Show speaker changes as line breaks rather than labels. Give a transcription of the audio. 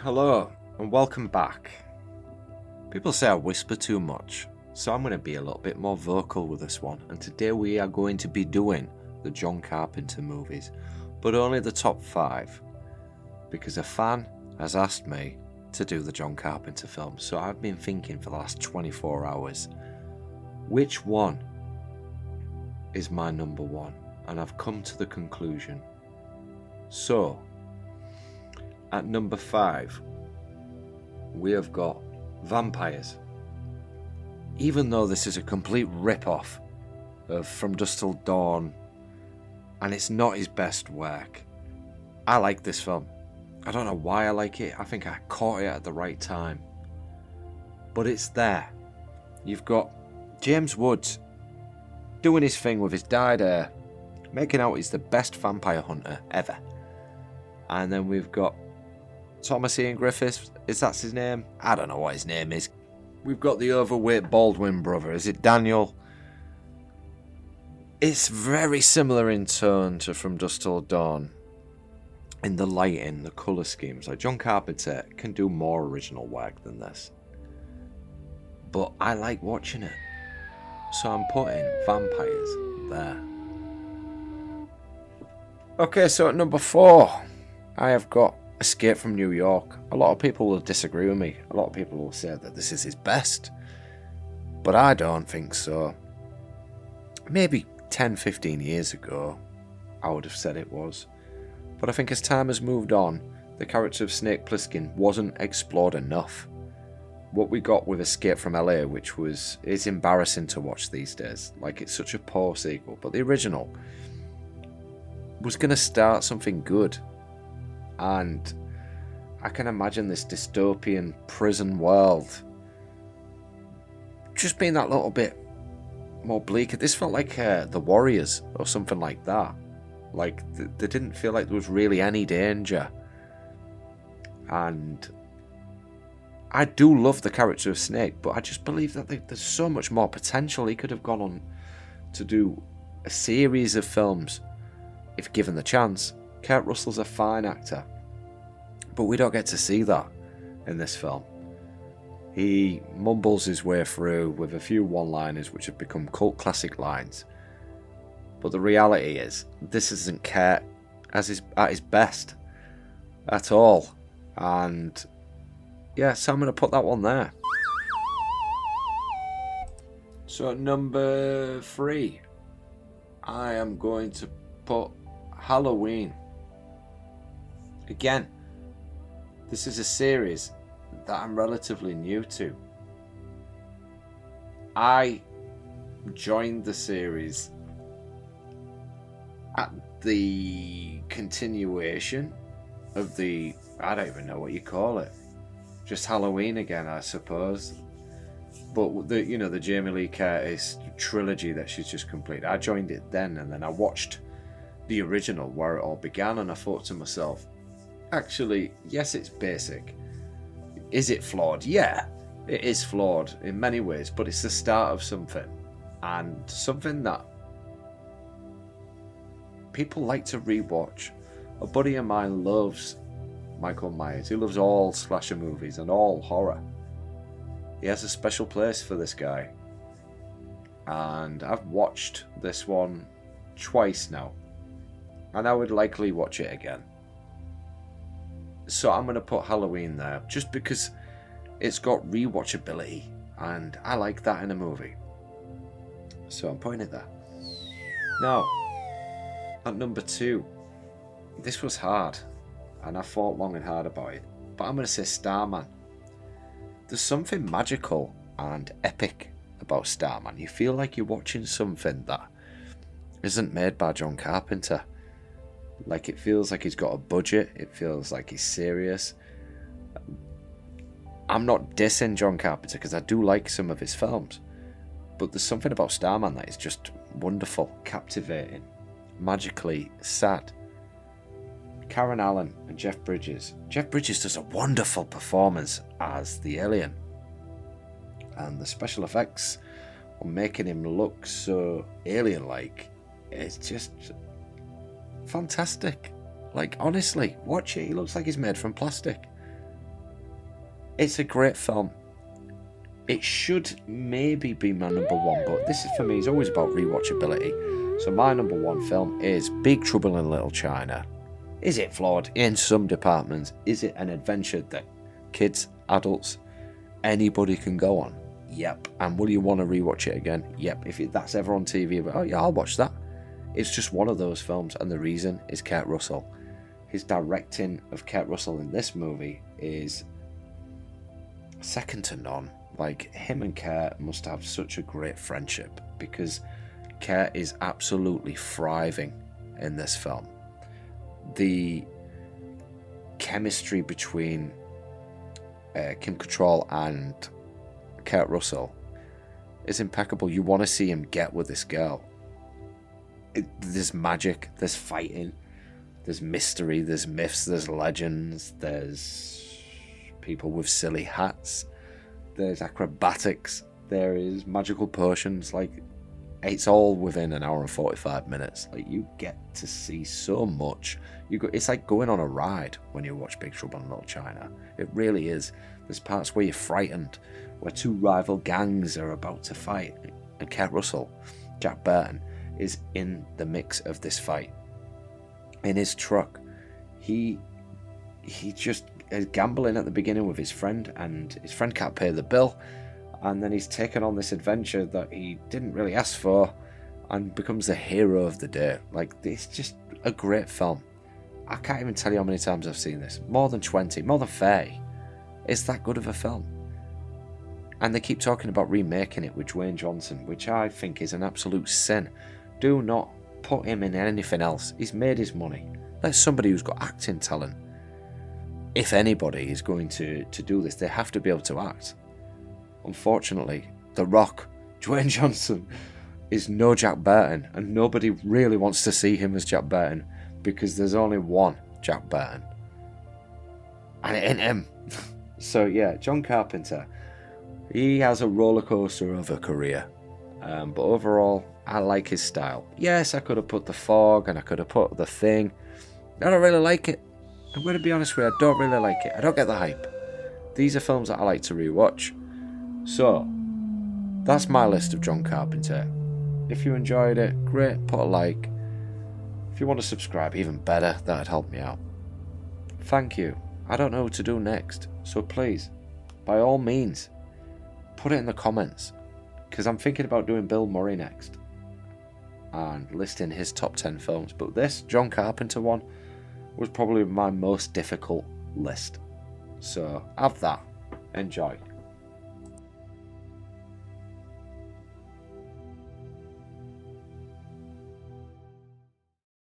Hello, and welcome back. People say I whisper too much, so I'm going to be a little bit more vocal with this one, and today we are going to be doing the John Carpenter movies, but only the top 5, because a fan has asked me to do the John Carpenter films, so I've been thinking for the last 24 hours, which one is my number one, and I've come to the conclusion. So, at number 5, we have got Vampires. Even though this is a complete rip-off of From Dusk Till Dawn, and it's not his best work, I like this film. I don't know why I like it. I think I caught it at the right time. But it's there. You've got James Woods doing his thing with his dyed hair, making out he's the best vampire hunter ever. And then we've got Thomas Ian Griffiths, is that his name? I don't know what his name is. We've got the overweight Baldwin brother, is it Daniel? It's very similar in tone to From Dusk Till Dawn. In the lighting, the colour schemes. Like John Carpenter can do more original work than this. But I like watching it. So I'm putting Vampires there. Okay, so at number 4, I have got Escape from New York. A lot of people will disagree with me. A lot of people will say that this is his best. But I don't think so. Maybe 10-15 years ago, I would have said it was. But I think as time has moved on, the character of Snake Plissken wasn't explored enough. What we got with Escape from LA, which is embarrassing to watch these days. Like, it's such a poor sequel. But the original was going to start something good. And I can imagine this dystopian prison world just being that little bit more bleak. This felt like The Warriors or something like that. Like, they didn't feel like there was really any danger. And I do love the character of Snake, but I just believe that there's so much more potential. He could have gone on to do a series of films if given the chance. Kurt Russell's a fine actor, but we don't get to see that in this film. He mumbles his way through with a few one-liners which have become cult classic lines. But the reality is, this isn't Kurt at his best at all. And yeah, so I'm going to put that one there. So at number 3, I am going to put Halloween. Again, this is a series that I'm relatively new to. I joined the series at the continuation of the, I don't even know what you call it, just Halloween again, I suppose. But the Jamie Lee Curtis trilogy that she's just completed, I joined it then, and then I watched the original where it all began, and I thought to myself, actually, yes, it's basic. Is it flawed? Yeah, it is flawed in many ways, but it's the start of something, and something that people like to rewatch. A buddy of mine loves Michael Myers. He loves all slasher movies and all horror. He has a special place for this guy, and I've watched this one twice now, and I would likely watch it again. So I'm going to put Halloween there, just because it's got rewatchability, and I like that in a movie. So I'm putting it there. Now, at number 2, this was hard, and I thought long and hard about it, but I'm going to say Starman. There's something magical and epic about Starman. You feel like you're watching something that isn't made by John Carpenter. Like, it feels like he's got a budget. It feels like he's serious. I'm not dissing John Carpenter because I do like some of his films, but there's something about Starman that is just wonderful, captivating, magically sad. Karen Allen and Jeff Bridges. Jeff Bridges does a wonderful performance as the alien, and the special effects on making him look so alien-like, it's just fantastic. Like, honestly, watch it. He looks like he's made from plastic. It's a great film. It should maybe be my number one, but this is, for me, is always about rewatchability. So my number one film is Big Trouble in Little China. Is it flawed in some departments? Is it an adventure that kids, adults, anybody can go on? Yep. And will you want to rewatch it again? Yep. If that's ever on TV, but oh yeah, I'll watch that. It's just one of those films, and the reason is Kurt Russell. His directing of Kurt Russell in this movie is second to none. Like, him and Kurt must have such a great friendship, because Kurt is absolutely thriving in this film. The chemistry between Kim Cattrall and Kurt Russell is impeccable. You want to see him get with this girl. There's magic, there's fighting, there's mystery, there's myths, there's legends, there's people with silly hats, there's acrobatics, there is magical potions. Like, it's all within an hour and 45 minutes. Like, you get to see so much. It's like going on a ride when you watch Big Trouble in Little China. It really is. There's parts where you're frightened, where two rival gangs are about to fight, and Kurt Russell, Jack Burton, is in the mix of this fight. In his truck, he just is gambling at the beginning with his friend, and his friend can't pay the bill, and then he's taken on this adventure that he didn't really ask for, and becomes the hero of the day. Like, it's just a great film. I can't even tell you how many times I've seen this. More than 20, more than 30. It's that good of a film. And they keep talking about remaking it with Dwayne Johnson, which I think is an absolute sin. Do not put him in anything else. He's made his money. Let somebody who's got acting talent. If anybody is going to do this, they have to be able to act. Unfortunately, The Rock, Dwayne Johnson, is no Jack Burton, and nobody really wants to see him as Jack Burton, because there's only one Jack Burton, and it ain't him. So yeah, John Carpenter, he has a roller coaster of a career, but overall, I like his style. Yes, I could have put The Fog, and I could have put The Thing. I don't really like it. I'm going to be honest with you, I don't really like it. I don't get the hype. These are films that I like to rewatch. So, that's my list of John Carpenter. If you enjoyed it, great, put a like. If you want to subscribe, even better, that'd help me out. Thank you. I don't know what to do next, so please, by all means, put it in the comments, because I'm thinking about doing Bill Murray next and listing his top 10 films, but this John Carpenter one was probably my most difficult list. So have that. Enjoy.